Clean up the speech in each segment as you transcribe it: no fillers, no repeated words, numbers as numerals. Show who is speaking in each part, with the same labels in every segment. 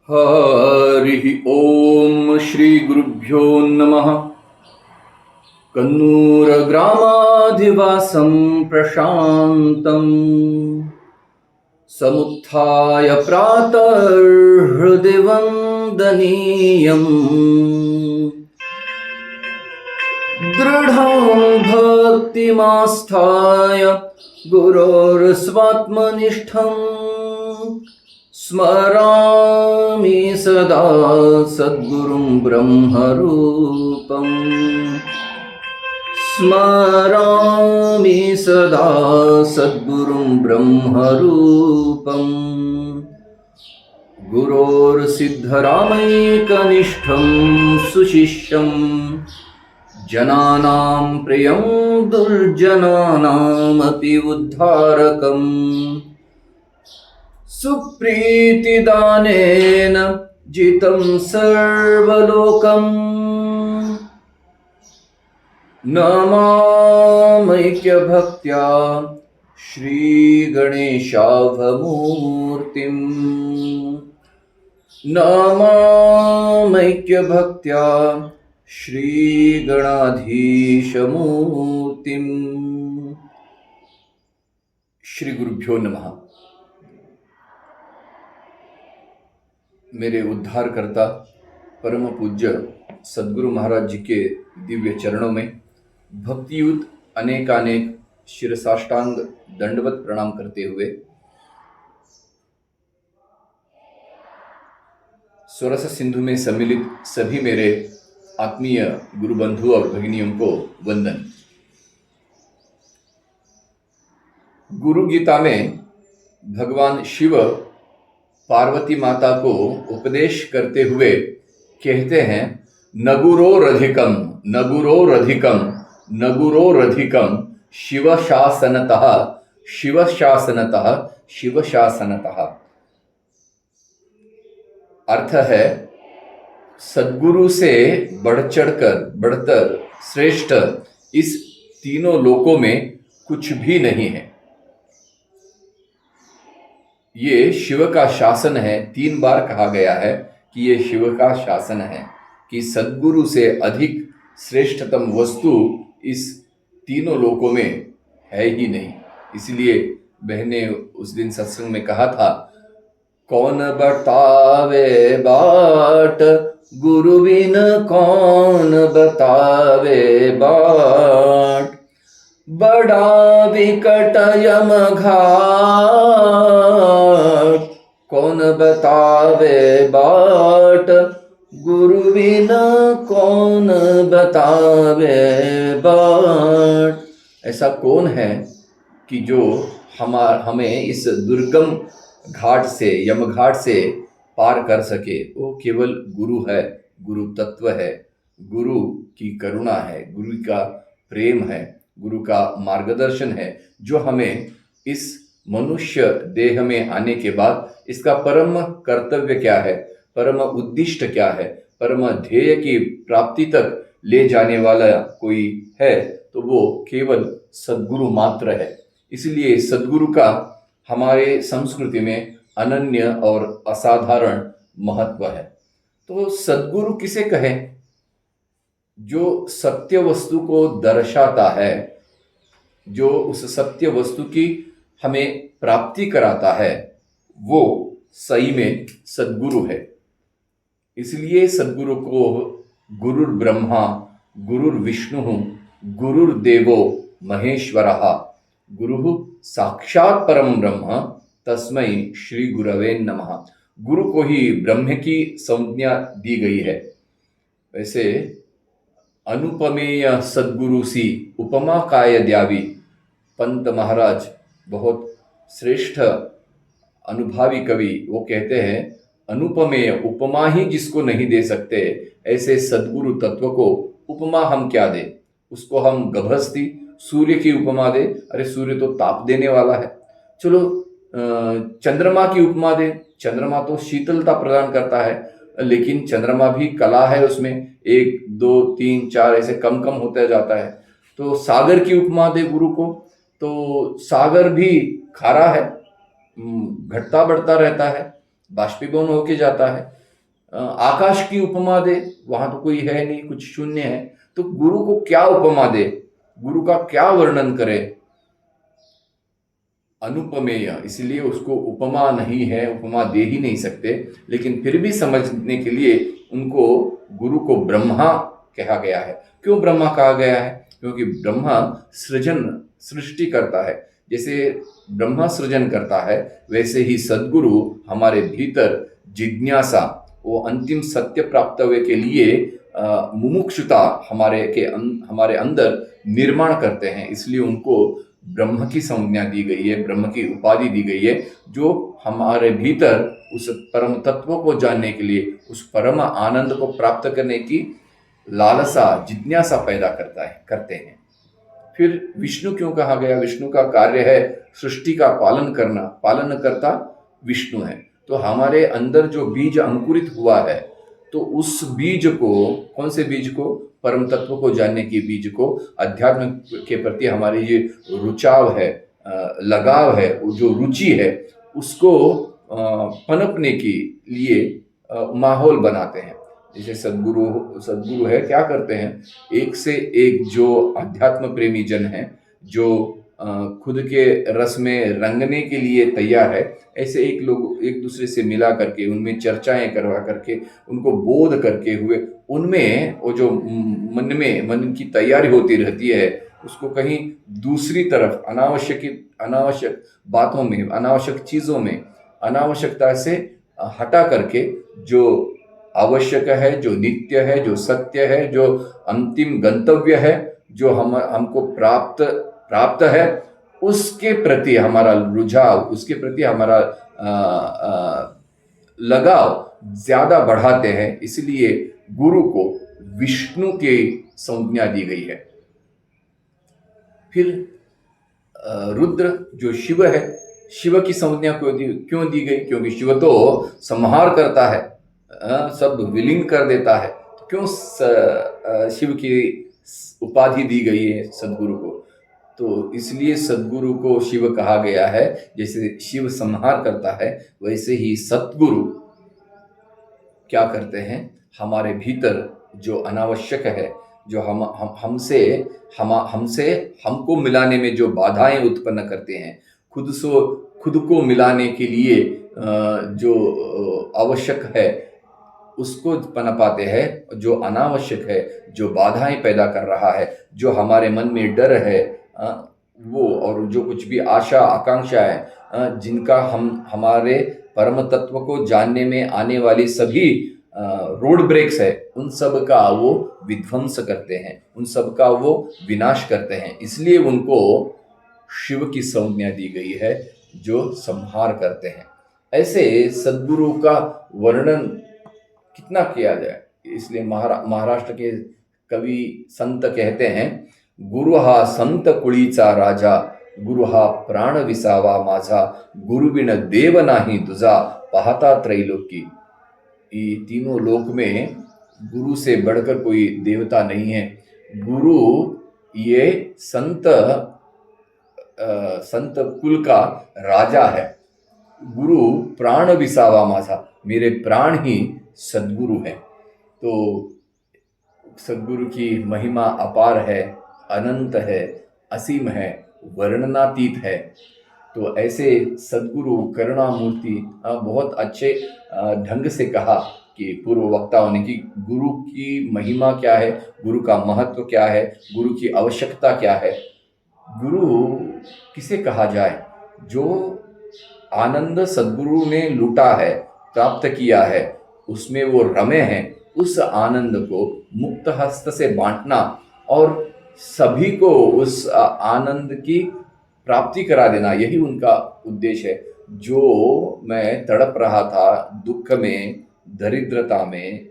Speaker 1: हरि ओम श्री गुरुभ्यो नमः। कन्नूरग्रामाधिवासं प्रशान्तं समुत्थाय प्रातर्हृदि वन्दनीयम् दृढं भक्तिमास्थाय गुरोर्स्वात्मनिष्ठम् स्मरामि सदा सद्गुरुं ब्रह्मरूपम् स्मरामि सदा सद्गुरुं ब्रह्मरूपम् गुरोर्सिद्धरामैकनिष्ठं सुशिष्यं जनानां प्रियं दुर्जनानामपि उद्धारकम् सुप्रीतिदानेन जितं सर्वलोकम् नमामैक्यभक्त्या श्रीगणेशाभमूर्तिम् नमामैक्यभक्त्या श्रीगणाधीशमूर्तिम्। श्री गुरुभ्यो नमः। मेरे उद्धारकर्ता परम पूज्य सद्गुरु महाराज जी के दिव्य चरणों में भक्तियुत अनेकानेक शिरसाष्टांग दंडवत प्रणाम करते हुए स्वरस सिंधु में सम्मिलित सभी मेरे आत्मीय गुरु बंधु और भगिनियों को वंदन। गुरु गीता में भगवान शिव पार्वती माता को उपदेश करते हुए कहते हैं, नगुरोरधिकम नगुरोरधिकम नगुरोरधिकम शिवशासनतः शिवशासनतः शिवशासनतः। अर्थ है, सद्गुरु से बढ़कर श्रेष्ठ इस तीनों लोकों में कुछ भी नहीं है। ये शिव का शासन है। 3 बार कहा गया है कि ये शिव का शासन है कि सद्गुरु से अधिक श्रेष्ठतम वस्तु इस तीनों लोकों में है ही नहीं। इसलिए बहने उस दिन सत्संग में कहा था, कौन बतावे बाट गुरु बिन कौन बतावे बाट, बड़ा विकट यम घाट कौन बतावे बाट गुरु बिना कौन बतावे बाट। ऐसा कौन है कि जो हमें इस दुर्गम घाट से, यम घाट से पार कर सके। वो केवल गुरु है, गुरु तत्व है, गुरु की करुणा है, गुरु का प्रेम है, गुरु का मार्गदर्शन है, जो हमें इस मनुष्य देह में आने के बाद इसका परम कर्तव्य क्या है, परम उद्दिष्ट क्या है, परम ध्येय की प्राप्ति तक ले जाने वाला कोई है तो वो केवल सद्गुरु मात्र है। इसलिए सद्गुरु का हमारे संस्कृति में अनन्य और असाधारण महत्व है। तो सद्गुरु किसे कहें? जो सत्य वस्तु को दर्शाता है, जो उस सत्य वस्तु की हमें प्राप्ति कराता है, वो सही में सद्गुरु है। इसलिए सद्गुरु को गुरुर ब्रह्मा गुरुर विष्णु गुरुर्देवो महेश्वरः गुरु साक्षात परम ब्रह्म तस्मै श्री गुरवे नमः। गुरु को ही ब्रह्म की संज्ञा दी गई है। वैसे अनुपमेय सद्गुरु सी उपमा काय द्यावी, पंत महाराज बहुत श्रेष्ठ अनुभवी कवि, वो कहते हैं, अनुपमेय उपमा ही जिसको नहीं दे सकते, ऐसे सद्गुरु तत्व को उपमा हम क्या दे। उसको हम गभस्ती सूर्य की उपमा दे, अरे सूर्य तो ताप देने वाला है। चलो चंद्रमा की उपमा दे, चंद्रमा तो शीतलता प्रदान करता है, लेकिन चंद्रमा भी कला है, उसमें 1 2 3 4 ऐसे कम कम होता जाता है। तो सागर की उपमा दे गुरु को, तो सागर भी खारा है, घटता बढ़ता रहता है। बाष्पीभवन होके जाता है। आकाश की उपमा दे, वहां तो कोई है नहीं, कुछ शून्य है, तो गुरु को क्या उपमा दे, गुरु का क्या वर्णन करे? अनुपमेय, इसलिए उसको उपमा नहीं है, उपमा दे ही नहीं सकते। लेकिन फिर भी समझने के लिए उनको गुरु को ब्रह्मा कहा गया है। क्यों ब्रह्मा कहा गया है? क्योंकि ब्रह्मा सृष्टि करता है। जैसे ब्रह्मा सृजन करता है, वैसे ही सद्गुरु हमारे भीतर जिज्ञासा, वो अंतिम सत्य प्राप्त हुए के लिए मुमुक्षुता हमारे अंदर निर्माण करते हैं। इसलिए उनको ब्रह्म की संज्ञा दी गई है, ब्रह्म की उपाधि दी गई है, जो हमारे भीतर उस परम तत्व को जानने के लिए, उस परम आनंद को प्राप्त करने की लालसा, जिज्ञासा पैदा करते हैं। फिर विष्णु क्यों कहा गया? विष्णु का कार्य है सृष्टि का पालन करना, पालन करता विष्णु है। तो हमारे अंदर जो बीज अंकुरित हुआ है, तो उस बीज को, कौन से बीज को? परम तत्व को जानने की बीज को, अध्यात्म के प्रति हमारी जो रुचाव है, लगाव है, जो रुचि है, उसको पनपने के लिए माहौल बनाते हैं। जैसे सद्गुरु है, क्या करते हैं? एक से एक जो अध्यात्म प्रेमी जन है, जो खुद के रस में रंगने के लिए तैयार है, ऐसे एक दूसरे से मिला करके, उनमें चर्चाएं करवा करके, उनको बोध करके हुए, उनमें वो जो मन की तैयारी होती रहती है, उसको कहीं दूसरी तरफ अनावश्यक बातों में, अनावश्यक चीज़ों में, अनावश्यकता से हटा करके, जो आवश्यक है, जो नित्य है, जो सत्य है, जो अंतिम गंतव्य है, जो हमको प्राप्त है, उसके प्रति हमारा रुझाव, उसके प्रति हमारा लगाव ज्यादा बढ़ाते हैं। इसलिए गुरु को विष्णु की संज्ञा दी गई है। फिर रुद्र जो शिव है, शिव की संज्ञा क्यों दी गई? क्योंकि शिव तो संहार करता है, सब विलीन कर देता है। तो क्यों शिव की उपाधि दी गई है सद्गुरु को? तो इसलिए सद्गुरु को शिव कहा गया है। जैसे शिव संहार करता है, वैसे ही सद्गुरु क्या करते हैं? हमारे भीतर जो अनावश्यक है, जो हमसे हमको मिलाने में जो बाधाएं उत्पन्न करते हैं, खुद को मिलाने के लिए जो आवश्यक है, उसको पनपाते हैं। जो अनावश्यक है, जो बाधाएं पैदा कर रहा है, जो हमारे मन में डर है, वो, और जो कुछ भी आशा आकांक्षा है, जिनका हमारे परम तत्व को जानने में आने वाली सभी रोड ब्रेक्स है, उन सब का वो विध्वंस करते हैं, उन सब का वो विनाश करते हैं। इसलिए उनको शिव की संज्ञा दी गई है, जो संहार करते हैं। ऐसे सद्गुरु का वर्णन कितना किया जाए। इसलिए महाराष्ट्र के कवि संत कहते हैं, गुरु हा संत कुळीचा राजा, गुरु हा प्राण विसावा माझा, गुरु बिन देव नाही तुझा, पाहता त्रैलोकी। ये तीनों लोक में गुरु से बढ़कर कोई देवता नहीं है। गुरु ये संत कुल का राजा है। गुरु प्राण विसावा माझा, मेरे प्राण ही सद्गुरु है। तो सद्गुरु की महिमा अपार है, अनंत है, असीम है, वर्णनातीत है। तो ऐसे सद्गुरु करुणामूर्ति बहुत अच्छे ढंग से कहा कि पूर्व वक्ताओं ने, कि गुरु की महिमा क्या है, गुरु का महत्व क्या है, गुरु की आवश्यकता क्या है। गुरु किसे कहा जाए? जो आनंद सद्गुरु ने लूटा है, प्राप्त किया है, उसमें वो रमे हैं, उस आनंद को मुक्त हस्त से बांटना और सभी को उस आनंद की प्राप्ति करा देना, यही उनका उद्देश्य है। जो मैं तड़प रहा था, दुख में, दरिद्रता में,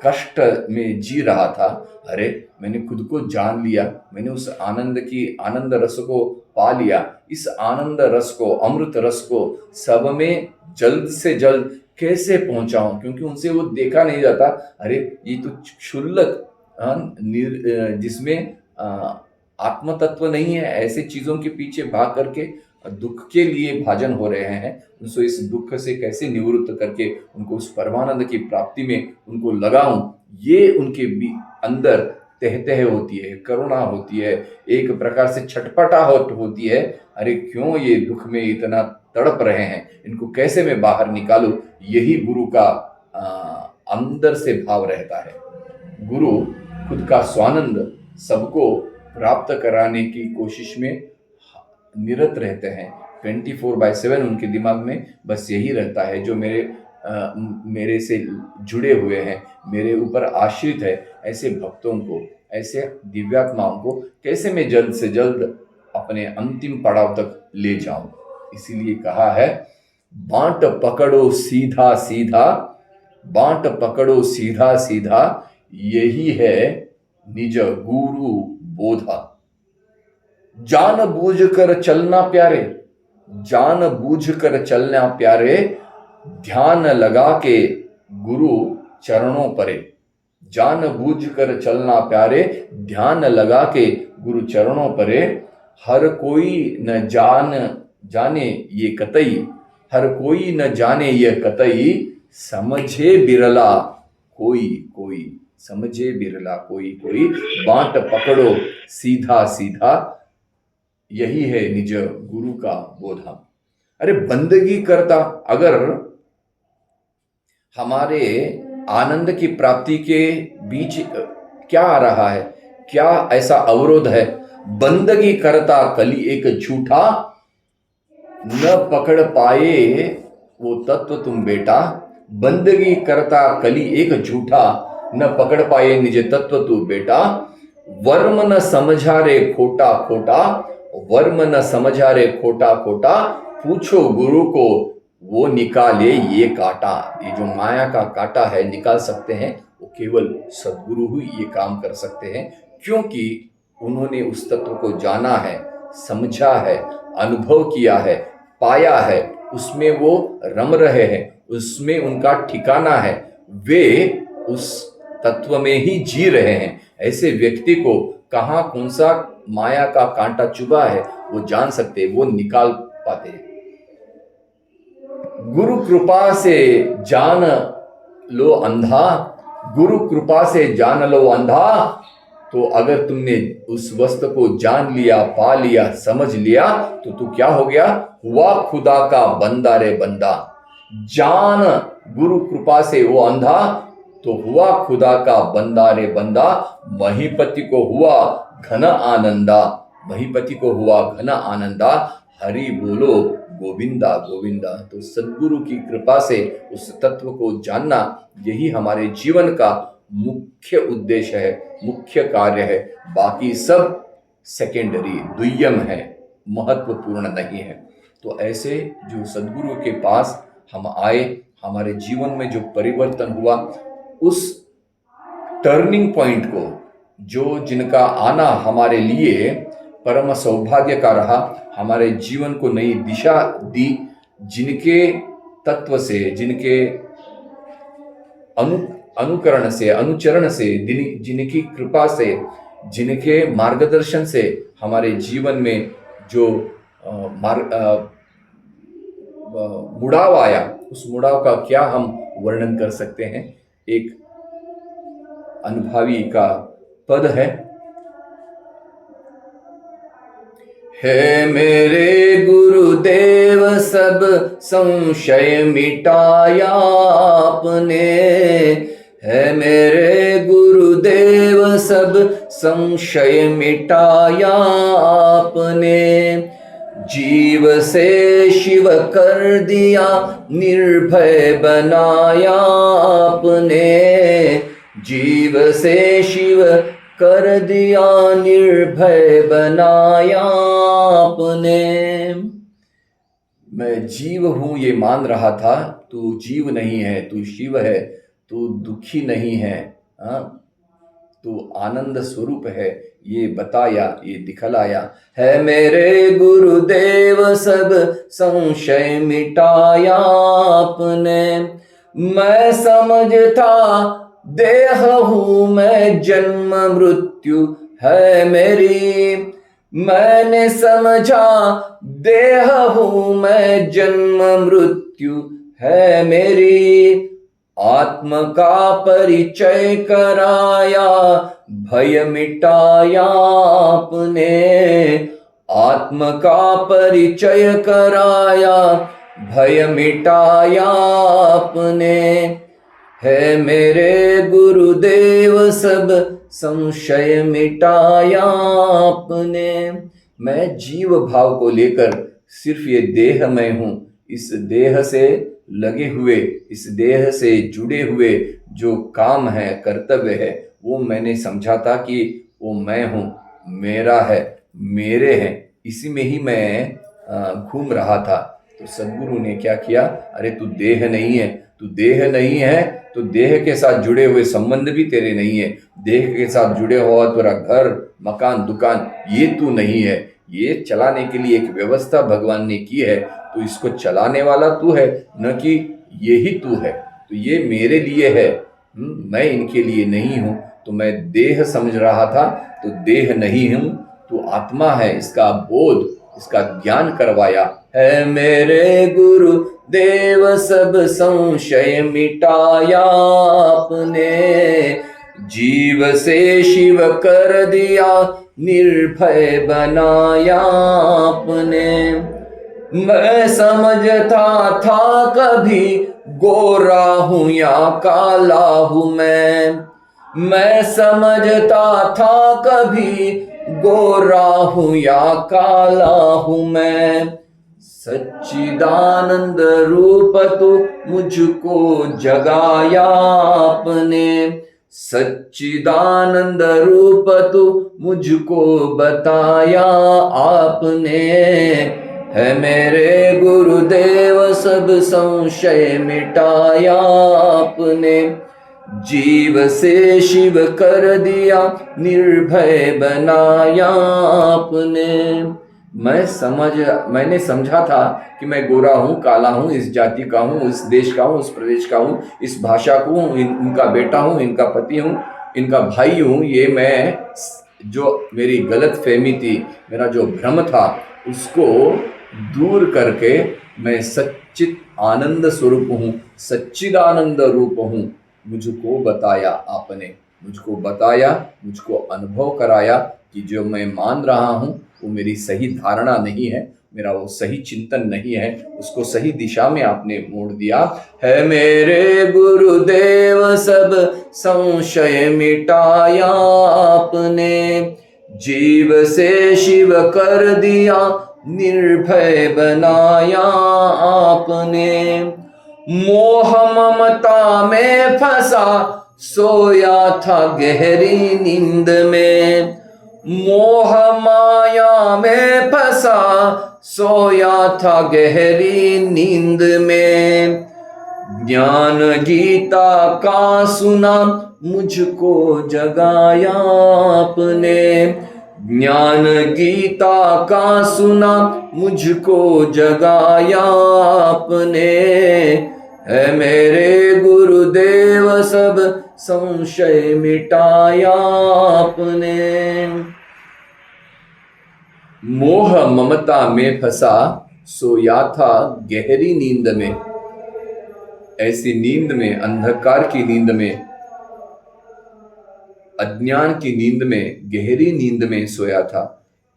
Speaker 1: कष्ट में जी रहा था, अरे मैंने खुद को जान लिया, मैंने उस आनंद रस को पा लिया। इस आनंद रस को, अमृत रस को सब में जल्द से जल्द कैसे पहुंचाऊं? क्योंकि उनसे वो देखा नहीं जाता। अरे ये तो क्षुल्लक, जिसमें आत्म तत्व नहीं है, ऐसे चीजों के पीछे भाग करके दुख के लिए भाजन हो रहे हैं, उनको इस दुख से कैसे निवृत्त करके उनको उस परमानंद की प्राप्ति में उनको लगाऊं, ये उनके अंदर तह तह होती है, करुणा होती है, एक प्रकार से छटपटाहट होती है। अरे क्यों ये दुख में इतना तड़प रहे हैं, इनको कैसे मैं बाहर निकालूं, यही गुरु का अंदर से भाव रहता है। गुरु खुद का स्वानंद सबको प्राप्त कराने की कोशिश में निरत रहते हैं। 24/7 उनके दिमाग में बस यही रहता है, जो मेरे से जुड़े हुए हैं, मेरे ऊपर आश्रित है, ऐसे भक्तों को, ऐसे दिव्यात्माओं को कैसे मैं जल्द से जल्द अपने अंतिम पड़ाव तक ले जाऊं। इसीलिए कहा है, बांट पकड़ो सीधा सीधा, बांट पकड़ो सीधा सीधा, यही है निज गुरु बोधा। जान बूझ कर चलना प्यारे, जान बूझ कर चलना प्यारे, ध्यान लगा के गुरु चरणों परे। जान बूझ कर चलना प्यारे, ध्यान लगा के गुरु चरणों परे। हर कोई न जाने ये कतई, हर कोई न जाने ये कतई, समझे बिरला कोई कोई, समझे बिरला कोई कोई। बांट पकड़ो सीधा सीधा, यही है निज गुरु का बोधा। अरे बंदगी करता, अगर हमारे आनंद की प्राप्ति के बीच क्या आ रहा है, क्या ऐसा अवरोध है? बंदगी करता कली एक झूठा, न पकड़ पाए वो तत्व तुम बेटा। बंदगी करता कली एक झूठा, न पकड़ पाए निज तत्व तू बेटा। वर्म न समझा रे खोटा खोटा, वर्म न समझा रे खोटा खोटा, पूछो गुरु को वो निकाले ये कांटा। ये जो माया का कांटा है निकाल सकते हैं, वो केवल सद्गुरु ही ये काम कर सकते हैं, क्योंकि उन्होंने उस तत्व को जाना है, समझा है, अनुभव किया है, पाया है, उसमें वो रम रहे हैं, उसमें उनका ठिकाना है, वे उस तत्व में ही जी रहे हैं। ऐसे व्यक्ति को कहाँ कौन सा माया का कांटा चुभा है वो जान सकते, वो निकाल पाते हैं। गुरु कृपा से जान लो अंधा, गुरु कृपा से जान लो अंधा। तो अगर तुमने उस वस्तु को जान लिया, पा लिया, समझ लिया, तो तू क्या हो गया? हुआ खुदा का बंदा रे बंदा। जान गुरु कृपा से वो अंधा, तो हुआ खुदा का बंदा रे बंदा। महीपति को हुआ घन आनंदा, महीपति को हुआ घन आनंदा। हरि बोलो गोविंदा गोविंदा। तो सद्गुरु की कृपा से उस तत्व को जानना, यही हमारे जीवन का मुख्य उद्देश्य है, मुख्य कार्य है। बाकी सब सेकेंडरी, दुय्यम है, महत्वपूर्ण नहीं है। तो ऐसे जो सद्गुरु के पास हम आए, हमारे जीवन में जो परिवर्तन हुआ, उस टर्निंग पॉइंट को, जो जिनका आना हमारे लिए परम सौभाग्य का रहा, हमारे जीवन को नई दिशा दी, जिनके तत्व से, जिनके अनुकरण से, अनुचरण से, जिनकी कृपा से, जिनके मार्गदर्शन से हमारे जीवन में जो मुड़ाव आया, उस मुड़ाव का क्या हम वर्णन कर सकते हैं। एक अनुभवी का पद है मेरे गुरुदेव सब संशय मिटाया आपने, है मेरे गुरुदेव सब संशय मिटाया आपने। जीव से शिव कर दिया निर्भय बनाया आपने, जीव से शिव कर दिया निर्भय बनाया आपने। मैं जीव हूं ये मान रहा था, तू जीव नहीं है, तू शिव है, तू दुखी नहीं है, तू आनंद स्वरूप है, ये बताया, ये दिखलाया। है मेरे गुरुदेव सब संशय मिटाया आपने। मैं समझता देह हूं मैं, जन्म मृत्यु है मेरी, मैंने समझा देह हूँ मैं, जन्म मृत्यु है मेरी। आत्म का परिचय कराया, भय मिटाया आपने। आत्म का परिचय कराया, भय मिटाया आपने। है मेरे गुरुदेव सब संशय मिटाया आपने। मैं जीव भाव को लेकर सिर्फ ये देह मैं हूँ, इस देह से लगे हुए, इस देह से जुड़े हुए जो काम है, कर्तव्य है, वो मैंने समझा था कि वो मैं हूँ, मेरा है, मेरे हैं, इसी में ही मैं घूम रहा था। तो सदगुरु ने क्या किया, अरे तू देह नहीं है, तू देह नहीं है तो देह के साथ जुड़े हुए संबंध भी तेरे नहीं है। देह के साथ जुड़े हुआ तेरा घर, मकान, दुकान, ये तू नहीं है। ये चलाने के लिए एक व्यवस्था भगवान ने की है, तो इसको चलाने वाला तू है, न कि यही तू है। तो ये मेरे लिए है, मैं इनके लिए नहीं हूँ। तो मैं देह समझ रहा था, तो देह नहीं हूँ, तू आत्मा है, इसका बोध, इसका ज्ञान करवाया। है मेरे गुरु देव सब संशय मिटाया आपने। जीव से शिव कर दिया, निर्भय बनाया आपने। मैं समझता था कभी गोरा हूं या काला हूं मैं समझता था कभी गोरा हूं या काला हूं मैं। सच्चिदानंद रूप तो मुझको जगाया आपने। सच्चिदानंद रूप तो मुझको बताया आपने। है मेरे गुरुदेव सब संशय मिटाया आपने। जीव से शिव कर दिया, निर्भय बनाया आपने। मैंने समझा था कि मैं गोरा हूँ, काला हूँ, इस जाति का हूँ, इस देश का हूँ, उस प्रदेश का हूँ, इस भाषा को हूँ, इनका बेटा हूँ, इनका पति हूँ, इनका भाई हूँ। ये मैं, जो मेरी गलत फहमी थी, मेरा जो भ्रम था, उसको दूर करके मैं सच्चित आनंद स्वरूप हूँ, सच्चिदानंद रूप हूँ। मुझको बताया आपने, मुझको बताया, मुझको अनुभव कराया कि जो मैं मान रहा हूँ वो मेरी सही धारणा नहीं है, मेरा वो सही चिंतन नहीं है, उसको सही दिशा में आपने मोड़ दिया। है मेरे गुरुदेव सब संशय मिटाया आपने। जीव से शिव कर दिया, निर्भय बनाया आपने। मोह ममता में फंसा, सोया था गहरी नींद में। मोह माया में फंसा, सोया था गहरी नींद में। ज्ञान गीता का सुना, मुझको जगाया आपने। ज्ञान गीता का सुना, मुझको जगाया आपने। है मेरे गुरुदेव सब संशय मिटाया आपने। मोह ममता में फंसा, सोया था गहरी नींद में। ऐसी नींद में, अंधकार की नींद में, अज्ञान की नींद में, गहरी नींद में सोया था।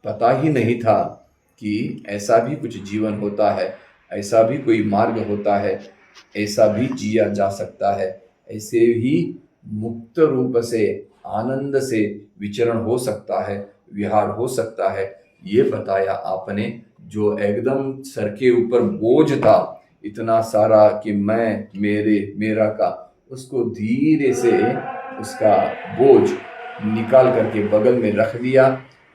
Speaker 1: पता ही नहीं था कि ऐसा भी कुछ जीवन होता है, ऐसा भी कोई मार्ग होता है, ऐसा भी जिया जा सकता है, ऐसे ही मुक्त रूप से, आनंद से विचरण हो सकता है, विहार हो सकता है। ये बताया आपने। जो एकदम सर के ऊपर बोझ था इतना सारा कि मैं, मेरे, मेरा का, उसको धीरे से उसका बोझ निकाल करके बगल में रख दिया,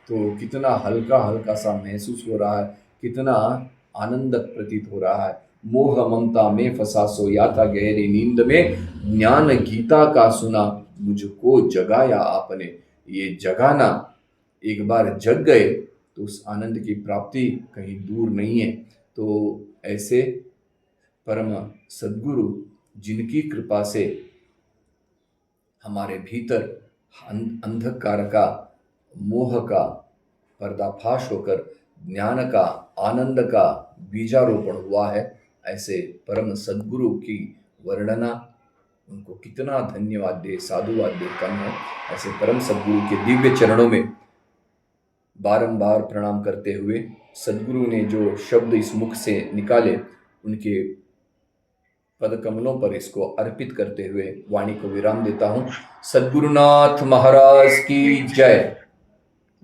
Speaker 1: तो कितना हल्का हल्का सा महसूस हो रहा है, कितना आनंद प्रतीत हो रहा है। मोह ममता में फंसा, सोया था गहरी नींद में। ज्ञान गीता का सुना, मुझको जगाया आपने। ये जगाना, एक बार जग गए तो उस आनंद की प्राप्ति कहीं दूर नहीं है। तो ऐसे परम सद्गुरु, जिनकी कृपा से हमारे भीतर अंधकार का, मोह का पर्दाफाश होकर ज्ञान का, आनंद का बीजारोपण हुआ है। ऐसे परम सद्गुरु की वर्णना, उनको कितना धन्यवाद दे, साधुवाद दे कम है। ऐसे परम सद्गुरु के दिव्य चरणों में बारंबार प्रणाम करते हुए, सद्गुरु ने जो शब्द इस मुख से निकाले उनके पद कमलों पर इसको अर्पित करते हुए वाणी को विराम देता हूँ। सद्गुरुनाथ महाराज की जय।